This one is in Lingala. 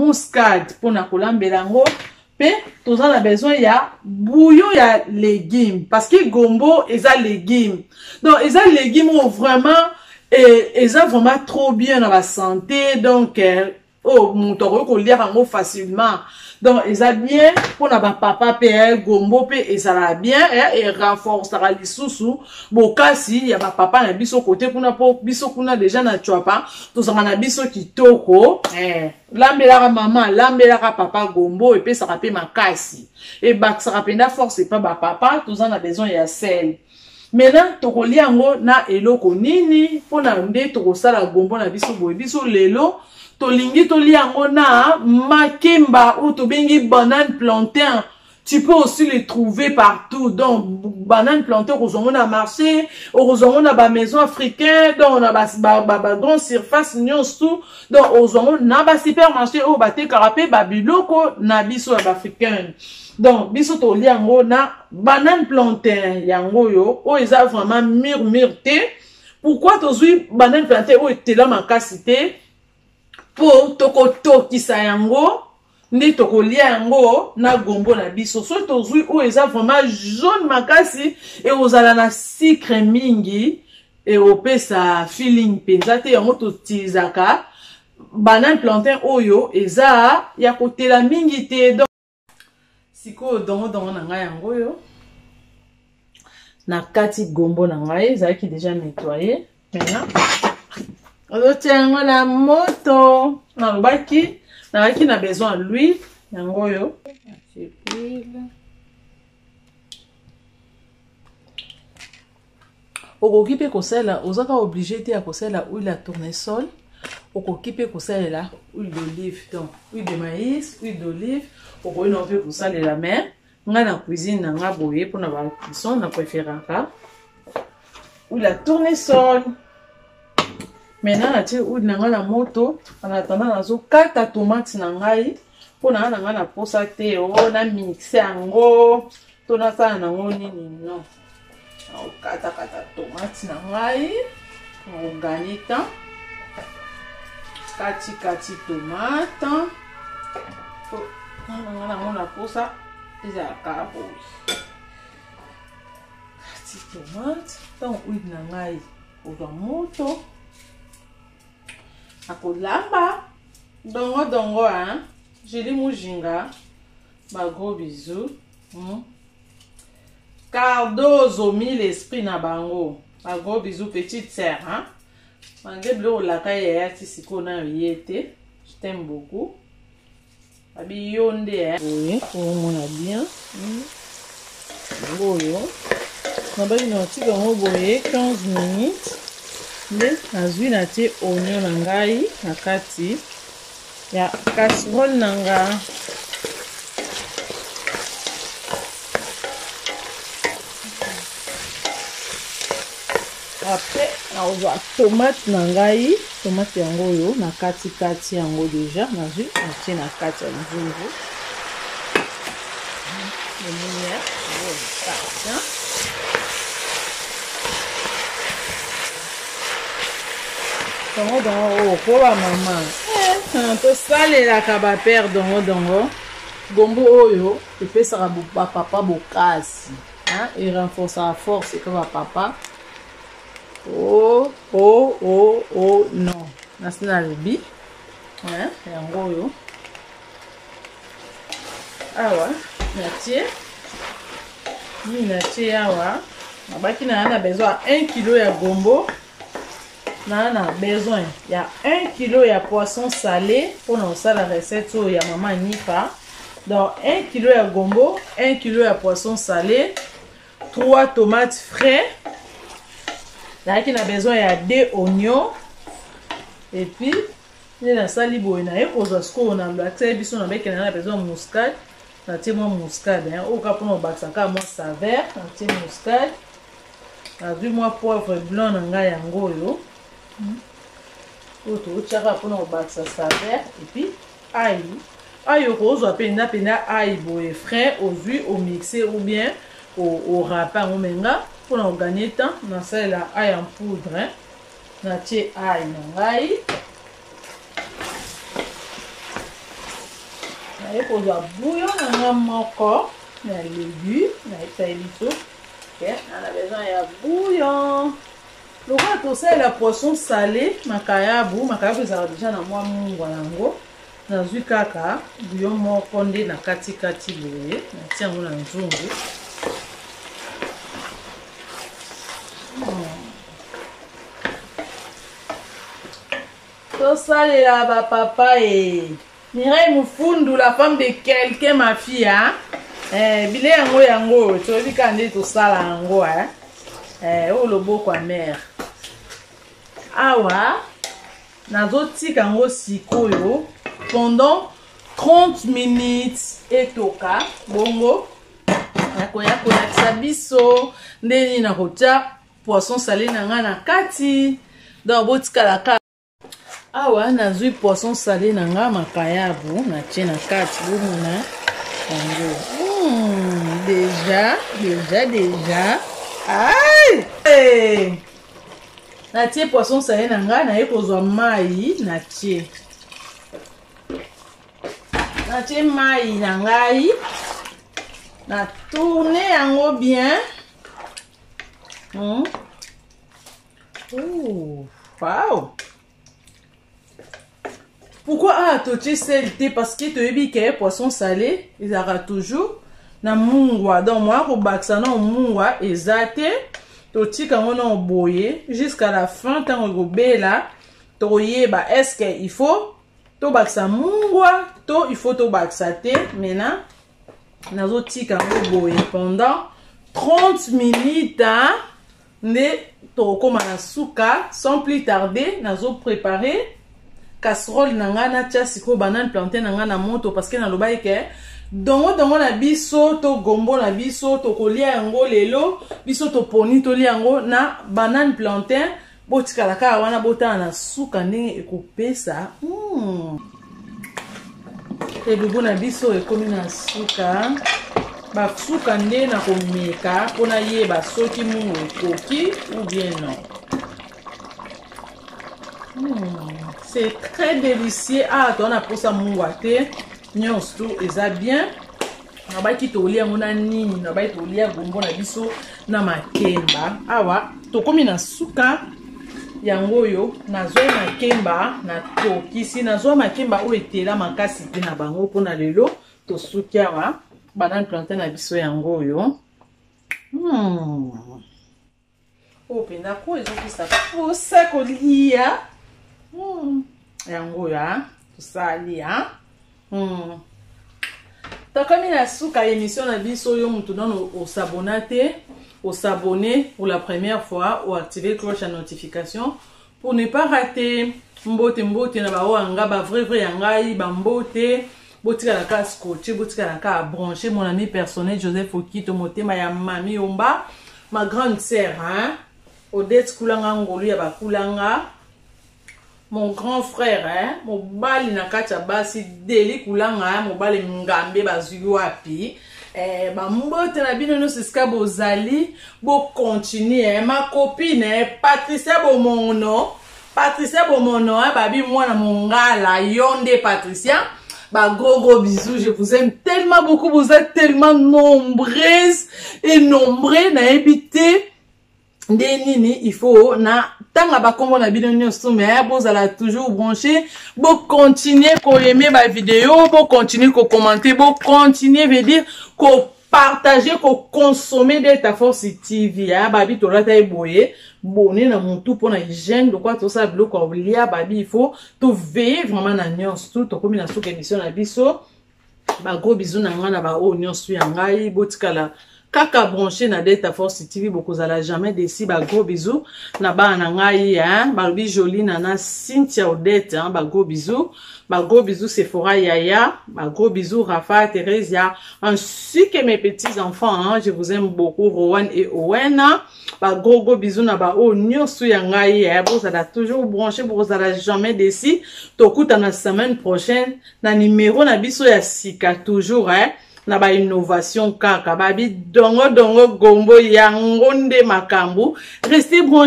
muscade pour na kolambela ngo pe toza na besoin ya bouillon ya légumes parce que gombo eza légumes donc eza légumes vraiment eza vraiment trop bien dans la santé donc oh moto ko lire yango facilement donc eza bien pour na ba papa pe gombo pe ezala bien et renforcera lisusu bokasi ya ba papa na biso côté kuna po biso kuna déjà na chwapa tozanga na biso kitoko lambelaka mama lambelaka papa gombo et pe ça rappelle makasi et bak ça rappelle force pas ba papa tozanga besoin ya sel. Maintenant tokolia yango na eloko nini pona nde tokosala gombo na biso boye biso lelo tolingi tolia yango na makemba ou tobengi banane plantain. Tu peux aussi les trouver partout. Donc, banane plantain, on a marché, on a ba maison africaine, donc on a ba grande surface, tout. Donc, on a ba supermarché, on a te carapé, ba biloko, na biso africaine. Donc, biso to li yango na banane plantain, yango yo, o eza vraiment mûr-mûrté. Pourquoi tozui banane plantain, o etela makasité, pour tokoto kisa yango, nde tokolia yango na gombo na biso so tozui o eza vraiment jaune makasi et ozala na sucre mingi et opesa feeling penza te yango totizaka banane plantain oyo eza ya kotela mingi te donc siko dongo na ngai yango yo na kati gombo na ngai ezalaki déjà nettoyé maintenant ozotia yango na moto na lobaki na besoin de l'huile yango yo huile okoki pe kosala ozaka obligé te ya kosala huile à tournesol okoki pe kosala huile d'olive donc huile de maïs huile d'olive okoki na pe kosala la mer nga na cuisine na nga boye pour na ba cuisson na préféraka huile à tournesol. Maintenant, na tie huile nanga na moto, en attendant nazo kata tomate na ngai, po na nga na posa te o na mixe yango, to na sala nango nini non. Na kata tomate na ngai, o ganita. Kati tomate. Po na nga na posa eza kabo. Kati tomate, donc huile na ngai o moto. Akolamba dongo hein Julie Mujinga ba gros bisous Cardozo mille esprit na bango ba gros bisous petite sœur hein mangé bleu la caille ya tisiko na yete je t'aime beaucoup abi yonde hein oui on a bien boyo na ba ino ti bango boye 15 minutes. Nde nazwi na tie oignon na ngai na kati ya casserole na nga après naozwa tomate na ngai tomate yango yo na kati yango déjà nazwi natie na kati ya nzungu dongo ko ba mama to salelaka ba père dongo gombo oyo epesaka ba papa bokasi hein et renforce la force que ba papa oh non national bi hein yango oyo awa natie awa nabaki na besoin 1 kg ya gombo. Na besoin il y a 1 kg ya poisson salé pour nous ça la recette ya maman Nipa. Donc 1 kg ya gombo, 1 kg ya poisson salé, 3 tomates frais. Là qui a besoin il y a 2 oignons et puis il y a sali boina et pour ce qu'on a blaté biso na bec na besoin muscade. Na tie moi muscade hein au cas pour nous baksaka moi saveur, na tie muscade. Na du moi poivre blanc na nga yango yo. Auto chaka pour nous battre ça saveur et puis ail rose ou pena ail boé frais au jus au mixé ou bien au rapin au menga pour nous gagner temps dans ça là ail en poudre hein na tie ail na ail naye kozwa bouillon nanga moko na légume nayetai biso na besoin ya bouillon lokola tosalela poisson salé makayabu ezalaka deja na mwa mungwa yango nazwi kaka bouillon moko nde na katikati boye natia yango na nzungu tosalela bapapa Mireille Mufundu, la femme de quelqu'un, ma fille, hein? Bile yango, tu as vu quand tu sala yango, hein? Oh, le beau quoi, mère. Awa, nazo tika yango sikoyo pendant 30 minutes et toka, bongo. Nakoya kolakisa biso, ndeni na kotia poisson salé nanga na kati. Donc, botika la kati. Awa nazwi poisson salé nanga makayabu na tie na kati bomona yango déjà ay na tie poisson salé nanga na ye kozwa mai na tie mai na ngai na tourner yango bien wow. Pourquoi tu sais parce que tu as dit que poisson salé ils aura toujours na mungwa donc moi ko baksa na mungwa ezate to tika ngona boye jusqu'à la fin tant go bela to yeba est-ce que il faut to baksa mungwa to il faut to baksa te maintenant nazo tika ngo boye pendant 30 minutes ne to koma na suka sans plus tarder nazo préparer casserole nanga na tia siko banane plantain nanga na moto parce que na lobai ke dongo na biso to gombo na biso to kolia yango lelo biso to poni to lia yango na banane plantain botika la ka wana bota na suka ndenge ekopesa e bubu na biso ekomi na suka ba suka nde na komeka pona yeba soki mungu ekoki ou bien non. C'est très délicieux. On a pour ça mouate. Nyon sto eza bien. Na ba ki to lia ngona nini, na ba to lia gombo na biso na makemba. Awa, to komi na suka yango yo, na zo makemba na to kisi na zo makemba o etela makasi te na bango pona lelo to suki awa. Banane plantain na biso yango yo. O pena ko ezo kisa posa kolia. Yango ya tusali ya takomi na suka émission na biso yo mutu non au s'abonner pour la première fois ou activer cloche à notification pour ne pas rater mbote na ba wanga ba vrai yangai ba mbote botika la ka scotché botika la ka brancher mon ami personnel Joseph Okito motema ya mami Omba ma grande sœur Odette Kulanga ngolu ya ba Kulanga. Mon grand frère, mon bali na kacha basi deli kulanga, mon bali ngambe bazui wapi. Ba mbote na bino no siska bozali, bo continuer. Ma copine, Patricia Bomono, babi mwana mongala, yonde Patricia. Bah gros bisous, je vous aime tellement beaucoup, vous êtes tellement nombreuses et nombreux na habité. Nini, il faut na tanga ba kombo na bino nyonso mais bozala toujours branché, bo continuer ko aimer ma vidéo, bo continuer ko commenter, bo continuer veut dire ko partager, ko consommer de ta force TV babi to lata eboye bonné na mon tout pour na hygiène de quoi tout ça bloc ko lia babi il faut to veiller vraiment na nyonso tout to komi na souka émission na biso ba gros bisous na ngana ba o nyonso ya ngai botikala kaka branché na Delta Force TV bokozala jamais déci ba gros bisous na ba na ngai ba bi joli nana Cynthia Odette ba gros bisous Sephora Yaya ba gros bisous Rafa Thérèse ainsi que mes petits enfants je vous aime beaucoup Rowan et Owen ba gros bisous na ba o nyonso ya ngai bozala toujours branché bokozala jamais déci tokuta na semaine prochaine na numéro na biso ya sika toujours na ba innovation kaka babi dongo gombo yango nde makambu restez branchés.